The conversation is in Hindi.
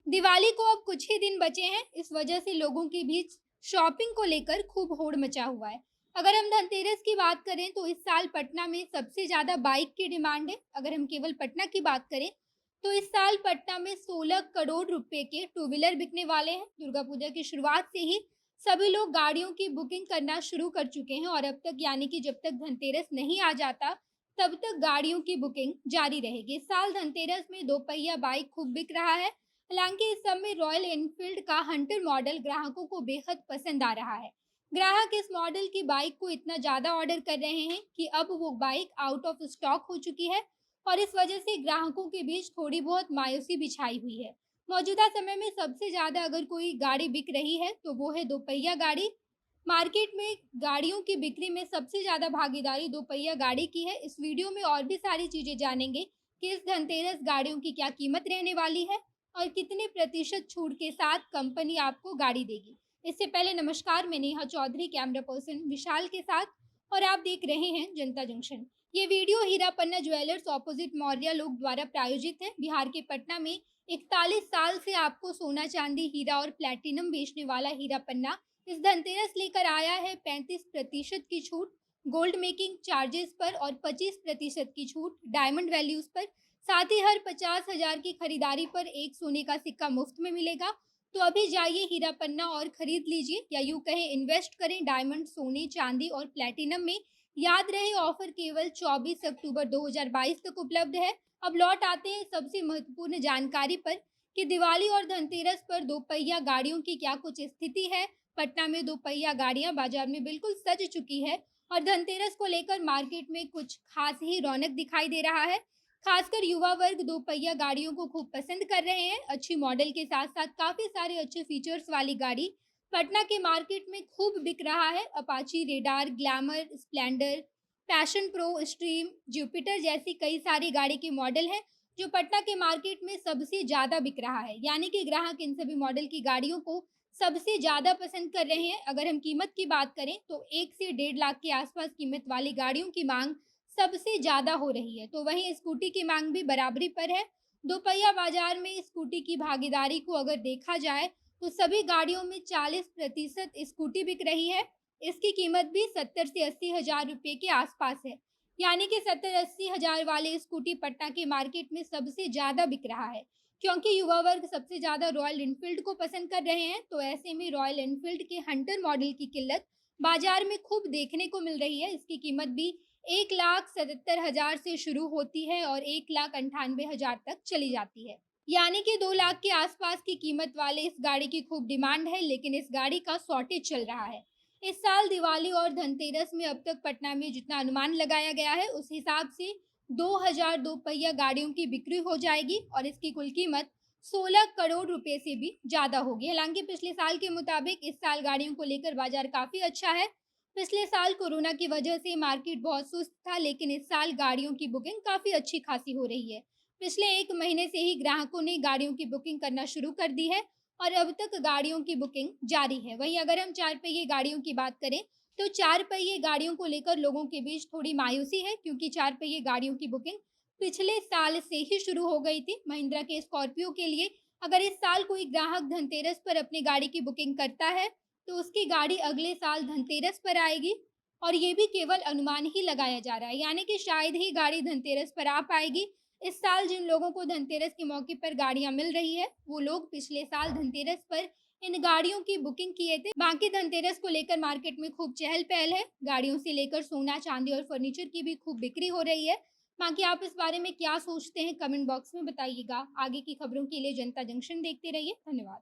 दिवाली को अब कुछ ही दिन बचे हैं, इस वजह से लोगों के बीच शॉपिंग को लेकर खूब होड़ मचा हुआ है। अगर हम धनतेरस की बात करें तो इस साल पटना में सबसे ज़्यादा बाइक की डिमांड है। अगर हम केवल पटना की बात करें तो इस साल पटना में 16 करोड़ रुपए के टू व्हीलर बिकने वाले हैं। दुर्गा पूजा की शुरुआत से ही सभी लोग गाड़ियों की बुकिंग करना शुरू कर चुके हैं और अब तक यानी कि जब तक धनतेरस नहीं आ जाता तब तक गाड़ियों की बुकिंग जारी रहेगी। इस साल धनतेरस में दोपहिया बाइक खूब बिक रहा है। हालांकि इस समय रॉयल एनफील्ड का हंटर मॉडल ग्राहकों को बेहद पसंद आ रहा है। ग्राहक इस मॉडल की बाइक को इतना ज़्यादा ऑर्डर कर रहे हैं कि अब वो बाइक आउट ऑफ स्टॉक हो चुकी है और इस वजह से ग्राहकों के बीच थोड़ी बहुत मायूसी बिछाई हुई है। मौजूदा समय में सबसे ज़्यादा अगर कोई गाड़ी बिक रही है तो वो है दोपहिया गाड़ी। मार्केट में गाड़ियों की बिक्री में सबसे ज़्यादा भागीदारी दोपहिया गाड़ी की है। इस वीडियो में और भी सारी चीज़ें जानेंगे कि इस धनतेरस गाड़ियों की क्या कीमत रहने वाली है और कितने प्रतिशत छूट के साथ कंपनी आपको गाड़ी देगी। इससे पहले नमस्कार, मैं नेहा चौधरी कैमरा पर्सन विशाल के साथ और आप देख रहे हैं जनता जंक्शन। ये वीडियो हीरा पन्ना ज्वेलर्स ऑपोजिट मौर्या लोक द्वारा प्रायोजित है। बिहार के पटना में 41 साल से आपको सोना चांदी हीरा और प्लैटिनम बेचने वाला हीरा पन्ना इस धनतेरस लेकर आया है 35% की छूट गोल्ड मेकिंग चार्जेस पर और 25% की छूट डायमंड वैल्यूज पर। साथ ही हर 50,000 की खरीदारी पर एक सोने का सिक्का मुफ्त में मिलेगा। तो अभी जाइए हीरा पन्ना और खरीद लीजिए या यूं कहें इन्वेस्ट करें डायमंड सोने चांदी और प्लेटिनम में। याद रहे ऑफर केवल 24 अक्टूबर 2022 तक उपलब्ध है। अब लौट आते हैं सबसे महत्वपूर्ण जानकारी पर कि दिवाली और धनतेरस पर दोपहिया गाड़ियों की क्या कुछ स्थिति है। पटना में दोपहिया गाड़ियां बाजार में बिल्कुल सज चुकी है और धनतेरस को लेकर मार्केट में कुछ खास ही रौनक दिखाई दे रहा है। खासकर युवा वर्ग दोपहिया गाड़ियों को खूब पसंद कर रहे हैं। अच्छी मॉडल के साथ साथ काफी सारे अच्छे फीचर्स वाली गाड़ी पटना के मार्केट में खूब बिक रहा है। Apache, radar, glamour, Splendor, passion pro, stream, Jupiter जैसी कई सारी गाड़ी के मॉडल हैं जो पटना के मार्केट में सबसे ज्यादा बिक रहा है। यानी कि ग्राहक इन सभी मॉडल की गाड़ियों को सबसे ज्यादा पसंद कर रहे हैं। अगर हम कीमत की बात करें तो 1 से 1.5 लाख के आसपास कीमत वाली गाड़ियों की मांग सबसे ज़्यादा हो रही है। तो वहीं स्कूटी की मांग भी बराबरी पर है। दोपहिया बाजार में स्कूटी की भागीदारी को अगर देखा जाए तो सभी गाड़ियों में 40% स्कूटी बिक रही है। इसकी कीमत भी 70 से 80 हज़ार रुपये के आसपास है। यानी कि 70-80 हज़ार वाले स्कूटी पटना के मार्केट में सबसे ज़्यादा बिक रहा है। क्योंकि युवा वर्ग सबसे ज़्यादा रॉयल एनफील्ड को पसंद कर रहे हैं तो ऐसे में रॉयल एनफील्ड के हंटर मॉडल की किल्लत बाजार में खूब देखने को मिल रही है। इसकी कीमत भी 1,77,000 से शुरू होती है और 1,98,000 तक चली जाती है। यानी कि 2 लाख के आसपास की कीमत वाले इस गाड़ी की खूब डिमांड है, लेकिन इस गाड़ी का शॉर्टेज चल रहा है। इस साल दिवाली और धनतेरस में अब तक पटना में जितना अनुमान लगाया गया है उस हिसाब से 2,000 दोपहिया गाड़ियों की बिक्री हो जाएगी और इसकी कुल कीमत 16 करोड़ रुपए से भी ज्यादा होगी। हालांकि पिछले साल के मुताबिक इस साल गाड़ियों को लेकर बाजार काफी अच्छा है। पिछले साल कोरोना की वजह से मार्केट बहुत सुस्त था, लेकिन इस साल गाड़ियों की बुकिंग काफ़ी अच्छी खासी हो रही है। पिछले 1 महीने से ही ग्राहकों ने गाड़ियों की बुकिंग करना शुरू कर दी है और अब तक गाड़ियों की बुकिंग जारी है। वहीं अगर हम 4 पहिए गाड़ियों की बात करें, तो 4 पहिए गाड़ियों को लेकर लोगों के बीच थोड़ी मायूसी है क्योंकि 4 पहिए गाड़ियों की बुकिंग पिछले साल से ही शुरू हो गई थी। महिंद्रा के स्कॉर्पियो के लिए अगर इस साल कोई ग्राहक धनतेरस पर अपनी गाड़ी की बुकिंग करता है तो उसकी गाड़ी अगले साल धनतेरस पर आएगी और ये भी केवल अनुमान ही लगाया जा रहा है। यानी कि शायद ही गाड़ी धनतेरस पर आ पाएगी। इस साल जिन लोगों को धनतेरस के मौके पर गाड़ियां मिल रही है वो लोग पिछले साल धनतेरस पर इन गाड़ियों की बुकिंग किए थे। बाकी धनतेरस को लेकर मार्केट में खूब चहल पहल है। गाड़ियों से लेकर सोना चांदी और फर्नीचर की भी खूब बिक्री हो रही है। बाकी आप इस बारे में क्या सोचते हैं कमेंट बॉक्स में बताइएगा। आगे की खबरों के लिए जनता जंक्शन देखते रहिए। धन्यवाद।